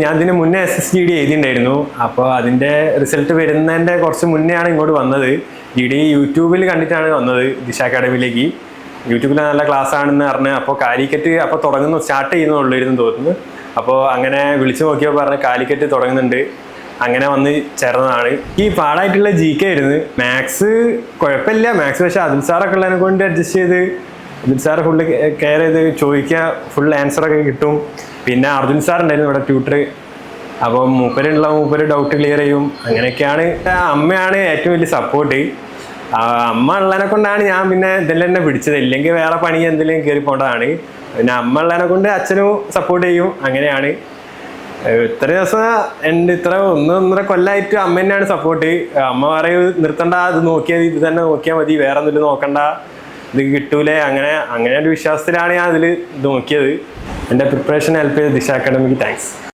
ഞാൻ ഇതിന് മുന്നേ SSGD എഴുതിയിട്ടുണ്ടായിരുന്നു. അപ്പോൾ അതിൻ്റെ റിസൾട്ട് വരുന്നതിൻ്റെ കുറച്ച് മുന്നെയാണ് ഇങ്ങോട്ട് വന്നത്. GD യൂട്യൂബിൽ കണ്ടിട്ടാണ് വന്നത് ദിശ അക്കാഡമിയിലേക്ക്. യൂട്യൂബിൽ നല്ല ക്ലാസ് ആണെന്ന് പറഞ്ഞ് അപ്പോൾ കാലിക്കറ്റ് അപ്പോൾ സ്റ്റാർട്ട് ചെയ്യുന്നുള്ളായിരുന്നു തോന്നുന്നു. അപ്പോൾ അങ്ങനെ വിളിച്ചു നോക്കിയപ്പോൾ പറഞ്ഞ് കാലിക്കറ്റ് തുടങ്ങുന്നുണ്ട്. അങ്ങനെ വന്ന് ചേർന്നതാണ്. ഈ പാടായിട്ടുള്ള GK ആയിരുന്നു. മാത്സ് കുഴപ്പമില്ല, മാത്സ് പക്ഷേ അതിൽ സാറൊക്കെ ഉള്ളതിനെ കൊണ്ട് അഡ്ജസ്റ്റ് ചെയ്ത് അതിൽ സാറ് ഫുള്ള് കെയർ ചെയ്ത് ചോദിക്കുക, ഫുൾ ആൻസറൊക്കെ കിട്ടും. പിന്നെ അർജുൻ സാർ ഉണ്ടായിരുന്നു ഇവിടെ ട്യൂട്ടർ. അപ്പോൾ മൂപ്പര് ഡൗട്ട് ക്ലിയർ ചെയ്യും. അങ്ങനെയൊക്കെയാണ്. അമ്മയാണ് ഏറ്റവും വലിയ സപ്പോർട്ട്. അമ്മ ഉള്ളതിനെ കൊണ്ടാണ് ഞാൻ പിന്നെ ഇതെല്ലാം തന്നെ പിടിച്ചത്. ഇല്ലെങ്കിൽ വേറെ പണി എന്തെങ്കിലും കയറി പോകേണ്ടതാണ്. പിന്നെ അമ്മ ഉള്ളതിനെ കൊണ്ട് അച്ഛനും സപ്പോർട്ട് ചെയ്യും. അങ്ങനെയാണ്. ഇത്ര ദിവസം ഇത്ര 1.5 കൊല്ലമായിട്ട് അമ്മ തന്നെയാണ് സപ്പോർട്ട്. അമ്മ പറയും നിർത്തണ്ട, ഇത് നോക്കിയാൽ ഇത് തന്നെ നോക്കിയാൽ മതി, വേറെ എന്തെങ്കിലും നോക്കണ്ട, ഇത് കിട്ടൂലേ, അങ്ങനെ ഒരു വിശ്വാസത്തിലാണ് ഞാൻ അതിൽ ഇത് നോക്കിയത്. എൻ്റെ പ്രിപ്പറേഷൻ ഹെൽപ്പ് ചെയ്ത് ദിശ അക്കാഡമിക്ക് താങ്ക്സ്.